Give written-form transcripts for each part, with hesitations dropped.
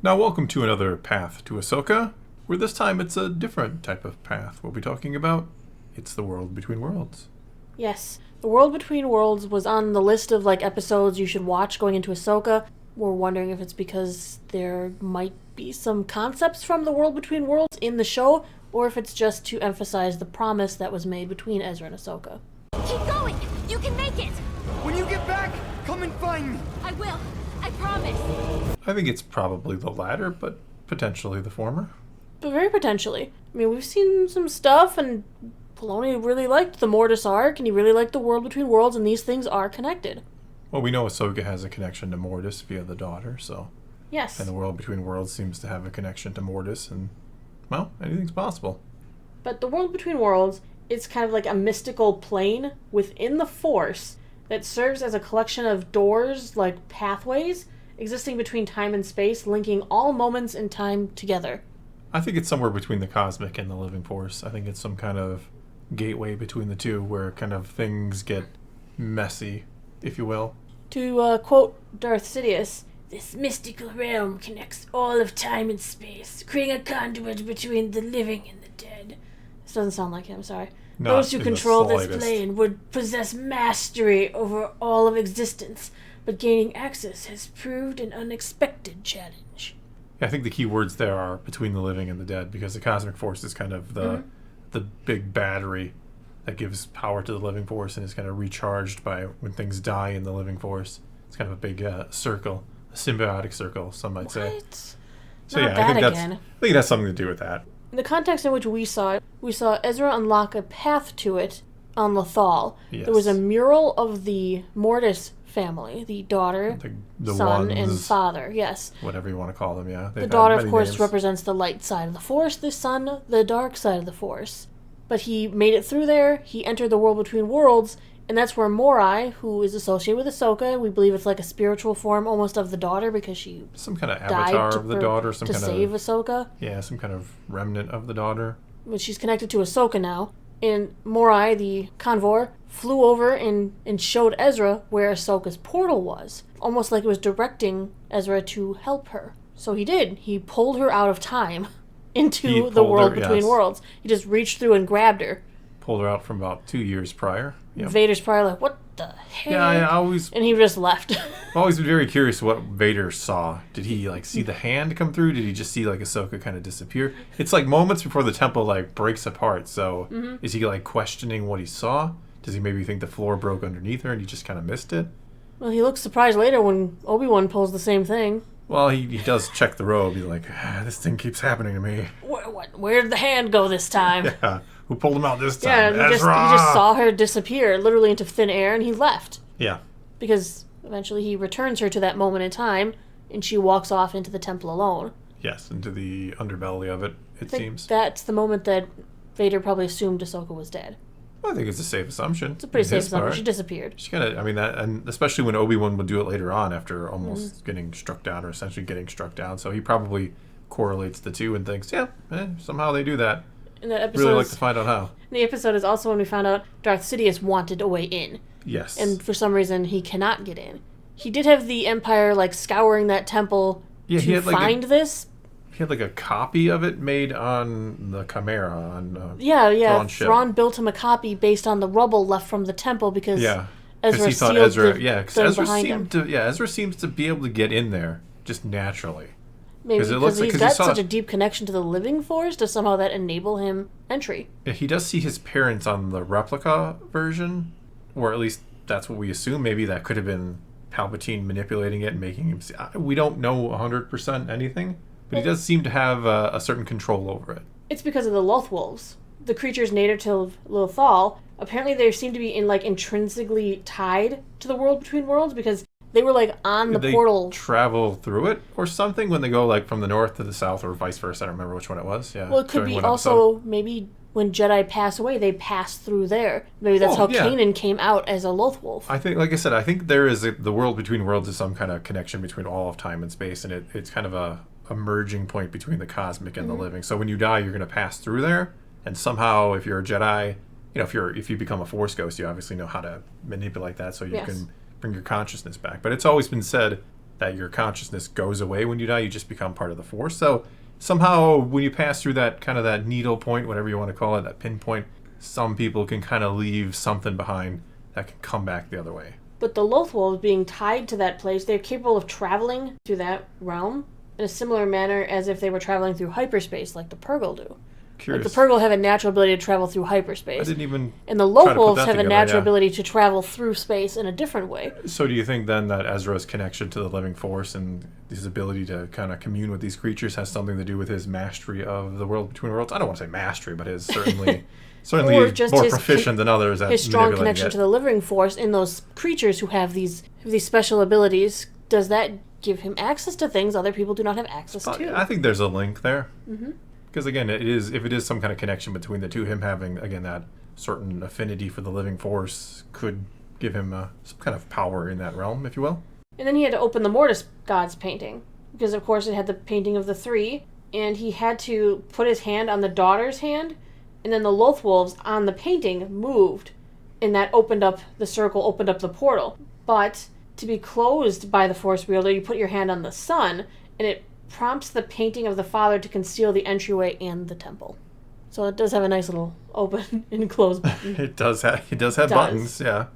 Now, welcome to another Path to Ahsoka, where this time it's a different type of path. We'll be talking about it's the world between worlds. Yes, the World Between Worlds was on the list of episodes you should watch going into Ahsoka. We're wondering if it's because there might be some concepts from the World Between Worlds in the show, or if it's just to emphasize the promise that was made between Ezra and Ahsoka. Keep going! You can make it! When you get back, come and find me! I will. I promise. I think it's probably the latter, but potentially the former. But very potentially. I mean, we've seen some stuff, and Filoni really liked the Mortis arc, and he really liked the World Between Worlds, and these things are connected. Well, we know Ahsoka has a connection to Mortis via the daughter, so... Yes. And the world between worlds seems to have a connection to Mortis, and, well, anything's possible. But the World Between Worlds is kind of like a mystical plane within the Force that serves as a collection of doors, like pathways, existing between time and space, linking all moments in time together. I think it's somewhere between the cosmic and the living force. I think it's some kind of gateway between the two where kind of things get messy, if you will. To quote Darth Sidious, "This mystical realm connects all of time and space, creating a conduit between the living and the dead." This doesn't sound like him, sorry. Not Those who in the control this slightest. plane would possess mastery over all of existence, but gaining access has proved an unexpected challenge. I think the key words there are between the living and the dead, because the cosmic force is kind of the big battery that gives power to the living force and is kind of recharged by when things die in the living force. It's kind of a big circle, a symbiotic circle, some might say. What? So Not yeah, that I think again. I think that's something to do with that. In the context in which we saw it, we saw Ezra unlock a path to it on Lothal. Yes. There was a mural of the Mortis family, the daughter, The son, and ones, father, yes. whatever you want to call them, yeah. The daughter, of course, represents the light side of the Force, the son, the dark side of the Force. But he made it through there, he entered the World Between Worlds, and that's where Morai, who is associated with Ahsoka, we believe it's like a spiritual form almost of the daughter because she some kind of died avatar of the daughter, some to kind save of Ahsoka. yeah, some kind of remnant of the daughter. But she's connected to Ahsoka now. And Morai, the convor, flew over and showed Ezra where Ahsoka's portal was. Almost like it was directing Ezra to help her. So he did. He pulled her out of time into the World Between Worlds. He just reached through and grabbed her. Pulled her out from about 2 years prior. Yep. Vader's probably like, what the heck? Yeah, I always And he just left. I've always been very curious what Vader saw. Did he see the hand come through? Did he just see Ahsoka kind of disappear? It's like moments before the temple breaks apart. So is he questioning what he saw? Does he maybe think the floor broke underneath her and he just kind of missed it? Well, he looks surprised later when Obi-Wan pulls the same thing. Well, he does check the robe. He's like, this thing keeps happening to me. Where did the hand go this time? Yeah, who pulled him out this Yeah, time? he just saw her disappear, literally into thin air, and he left. Yeah. Because eventually he returns her to that moment in time, and she walks off into the temple alone. Yes, into the underbelly of it, I think seems. that's the moment that Vader probably assumed Ahsoka was dead. Well, I think it's a safe assumption. It's a pretty safe assumption. She disappeared. She kind of, that, and especially when Obi-Wan would do it later on after almost getting struck down, or essentially getting struck down. So he probably correlates the two and thinks, somehow they do that. And that episode Really like to find out how. the episode is also when we found out Darth Sidious wanted a way in. Yes. And for some reason, he cannot get in. He did have the Empire, scouring that temple to find this. He had a copy of it made on the Chimera on Yeah. Thrawn's ship. Thrawn built him a copy based on the rubble left from the temple because Ezra he thought sealed Ezra, the because thing Ezra behind seemed him. to, Ezra seems to be able to get in there just naturally. Maybe it because looks like- he's 'cause he got saw- such a deep connection to the living force, does somehow that enable him entry? Yeah, he does see his parents on the replica version, or at least that's what we assume. Maybe that could have been Palpatine manipulating it and making him see. We don't know 100% anything, but he does seem to have a certain control over it. It's because of the Lothwolves. The creatures native to Lothal, apparently they seem to be intrinsically tied to the World Between Worlds because they were on the Did they portal. travel through it or something when they go from the north to the south or vice versa? I don't remember which one it was. Yeah. Well, it could during be one also episode. maybe when Jedi pass away, they pass through there. Maybe that's how Kanan came out as a Lothwolf. I think, like I said, I think there is the world between worlds is some kind of connection between all of time and space, and it's kind of a merging point between the cosmic and the living. So when you die, you're going to pass through there, and somehow, if you're a Jedi, if you become a Force ghost, you obviously know how to manipulate that so you can bring your consciousness back. But it's always been said that your consciousness goes away when you die. You just become part of the Force. So somehow when you pass through that kind of that needle point, whatever you want to call it, that pinpoint, some people can kind of leave something behind that can come back the other way. But the Lothwolves, being tied to that place, they're capable of traveling through that realm in a similar manner as if they were traveling through hyperspace, like the Purgle do. Curious. Like the Purgle have a natural ability to travel through hyperspace. I didn't even. And the Lothwolves have a natural ability to travel through space in a different way. So do you think then that Ezra's connection to the living Force and his ability to kind of commune with these creatures has something to do with his mastery of the world between worlds? I don't want to say mastery, but his certainly more proficient than others at his strong manipulating connection it. to the living Force in those creatures who have these special abilities. Does that give him access to things other people do not have access to? I think there's a link there. Because again, if it is some kind of connection between the two, him having, again, that certain affinity for the living Force could give him some kind of power in that realm, if you will. And then he had to open the Mortis Gods painting, because of course it had the painting of the three, and he had to put his hand on the daughter's hand, and then the Lothwolves on the painting moved, and that opened up the circle, opened up the portal. But to be closed by the Force wielder, you put your hand on the sun, and it prompts the painting of the father to conceal the entryway and the temple. So it does have a nice little open and close button. It does have buttons, yeah.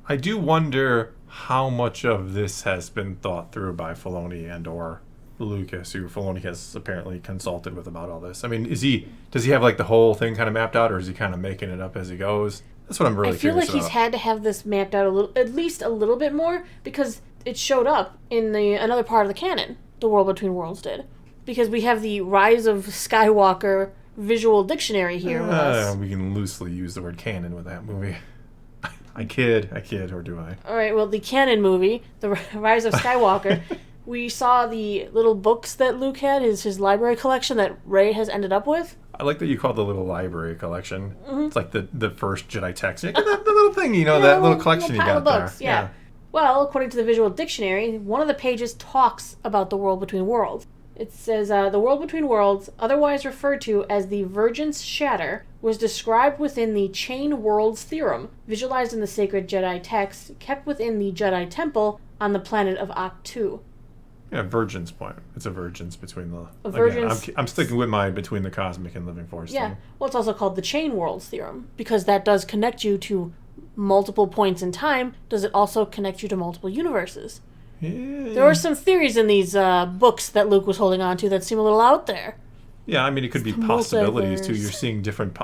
I do wonder how much of this has been thought through by Filoni and or Lucas, who Filoni has apparently consulted with about all this. I mean, does he have like the whole thing kind of mapped out, or is he kind of making it up as he goes? That's what I'm really curious about. I feel like he's had to have this mapped out at least a little bit more, because it showed up in another part of the canon. The World Between Worlds did. Because we have the Rise of Skywalker visual dictionary here with us. We can loosely use the word canon with that movie. I kid, or do I? Alright, well, the canon movie, The Rise of Skywalker, we saw the little books that Luke had, his library collection that Rey has ended up with. I like that you call it the little library collection. It's like the first Jedi text. The little thing, that little collection little you got books, there. Yeah. Well, according to the visual dictionary, one of the pages talks about the World Between Worlds. It says, the World Between Worlds, otherwise referred to as the Virgins Shatter, was described within the Chain Worlds Theorem, visualized in the sacred Jedi text, kept within the Jedi Temple on the planet of Ahch-To. Yeah, Virgin's point. It's a virgins between the... I'm sticking with my between the cosmic and living Force thing. Well, it's also called the Chain Worlds Theorem, because that does connect you to multiple points in time. Does it also connect you to multiple universes? Yeah. There were some theories in these books that Luke was holding on to that seem a little out there. Yeah, I mean, it could be possibilities, too. You're seeing different...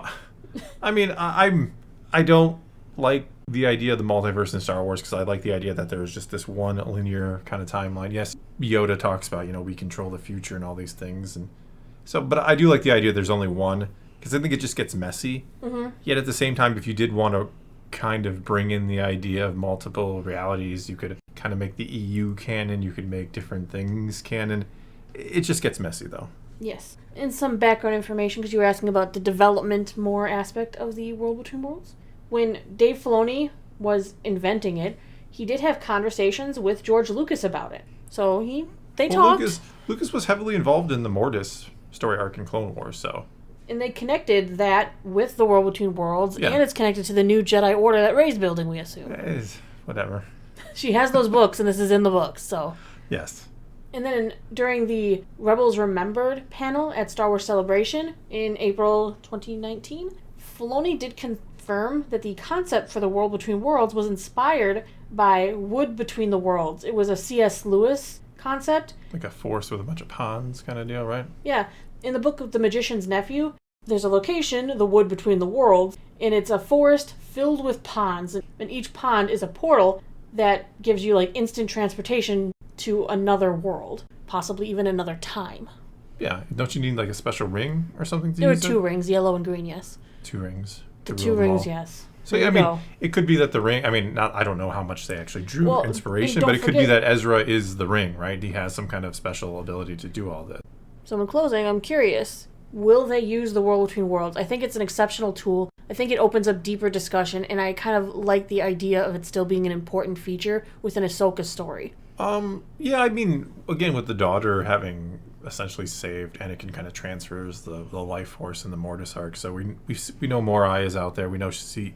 I mean, I don't like the idea of the multiverse in Star Wars, because I like the idea that there's just this one linear kind of timeline. Yes, Yoda talks about, we control the future and all these things. And so, but I do like the idea there's only one, because I think it just gets messy. Yet at the same time, if you did want to kind of bring in the idea of multiple realities, you could kind of make the EU canon, you could make different things canon. It just gets messy, though. Yes. And some background information, because you were asking about the development more aspect of the World Between Worlds. When Dave Filoni was inventing it, he did have conversations with George Lucas about it. So they talked. Lucas was heavily involved in the Mortis story arc in Clone Wars, so... And they connected that with the World Between Worlds, and it's connected to the new Jedi Order that Rey's building, we assume. Whatever. She has those books, and this is in the books, so... Yes. And then during the Rebels Remembered panel at Star Wars Celebration in April 2019, Filoni did confirm that the concept for the World Between Worlds was inspired by Wood Between the Worlds. It was a C.S. Lewis concept. Like a forest with a bunch of ponds kind of deal, right? Yeah. In the book of The Magician's Nephew, there's a location, the Wood Between the Worlds, and it's a forest filled with ponds, and each pond is a portal that gives you instant transportation to another world, possibly even another time. Yeah, don't you need a special ring or something to use? There were two rings, yellow and green, yes. 2 rings. The 2 rings, yes. So it could be that the ring, I don't know how much they actually drew inspiration, but it could be that Ezra is the ring, right? He has some kind of special ability to do all this. So in closing, I'm curious, will they use the World Between Worlds? I think it's an exceptional tool. I think it opens up deeper discussion, and I kind of like the idea of it still being an important feature within Ahsoka's story. Yeah, again, with the daughter having essentially saved, Anakin kind of transfers the life force in the Mortis arc, so we know Morai is out there. We know she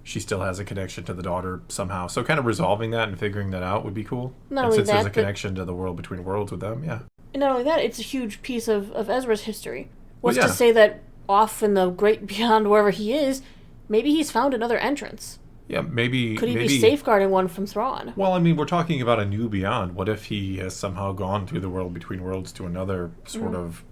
she still has a connection to the daughter somehow. So kind of resolving that and figuring that out would be cool. Not and only since that, there's a but- connection to the world between worlds with them, yeah. And not only that, it's a huge piece of Ezra's history. Well, Was yeah. to say that off in the great beyond wherever he is, maybe he's found another entrance. Yeah, maybe... Could he maybe, be safeguarding one from Thrawn? Well, I mean, we're talking about a new beyond. What if he has somehow gone through the world between worlds to another sort of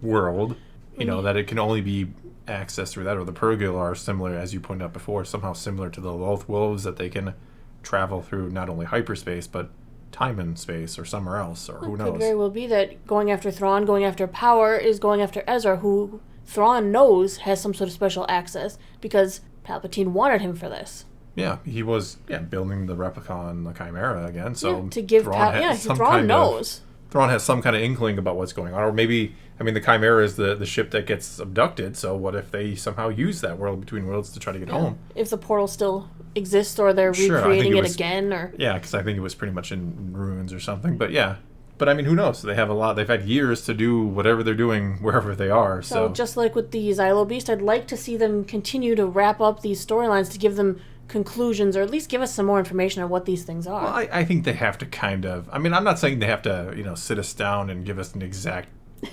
world? You know, that it can only be accessed through that, or the Purgil are similar, as you pointed out before, somehow similar to the Loth Wolves, that they can travel through not only hyperspace, but time and space, or somewhere else, or who It knows? could very well be that going after Thrawn, going after power, is going after Ezra, who Thrawn knows has some sort of special access, because Palpatine wanted him for this. Yeah, he was building the Replicon, the Chimera again, so Yeah, to give Thrawn has some Thrawn kind knows. Thrawn has some kind of inkling about what's going on, or maybe, I mean, the Chimera is the ship that gets abducted, so what if they somehow use that world between worlds to try to get home? If the portal still exists, or they're Sure, I think recreating it it was- again, or... Yeah, because I think it was pretty much in ruins or something, but yeah. But I mean, who knows? They have a lot, they've had years to do whatever they're doing wherever they are, So so... just like with the Xylo Beast, I'd like to see them continue to wrap up these storylines to give them conclusions, or at least give us some more information on what these things are. Well, I think they have to kind of... I mean, I'm not saying they have to, sit us down and give us an exact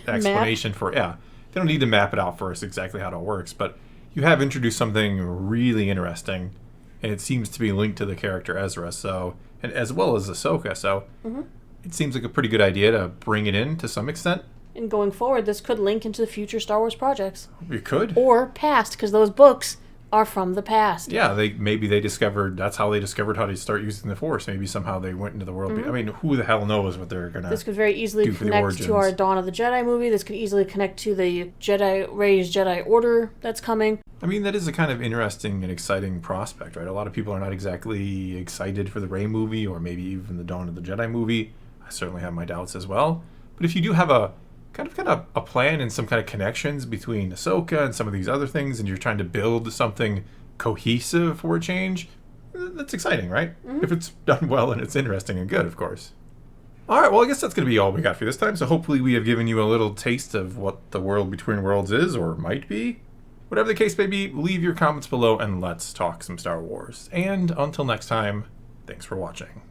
explanation for... Yeah, they don't need to map it out for us exactly how it all works, but you have introduced something really interesting, and it seems to be linked to the character Ezra, so... And as well as Ahsoka, so... It seems like a pretty good idea to bring it in to some extent. And going forward, this could link into future Star Wars projects. You could. Or past, because those books are from the past. Yeah, maybe they discovered, that's how they discovered how to start using the Force. Maybe somehow they went into the world. I mean, who the hell knows what they're going to... This could very easily do for the connect to our origins. Dawn of the Jedi movie. This could easily connect to the Rey's Jedi Order that's coming. I mean, that is a kind of interesting and exciting prospect, right? A lot of people are not exactly excited for the Rey movie, or maybe even the Dawn of the Jedi movie. I certainly have my doubts as well. But if you do have a kind of a plan and some kind of connections between Ahsoka and some of these other things, and you're trying to build something cohesive for a change, that's exciting, right? If it's done well and it's interesting and good, of course. All right, well, I guess that's going to be all we got for this time. So hopefully we have given you a little taste of what the world between worlds is, or might be. Whatever the case may be, leave your comments below and let's talk some Star Wars. And until next time, thanks for watching.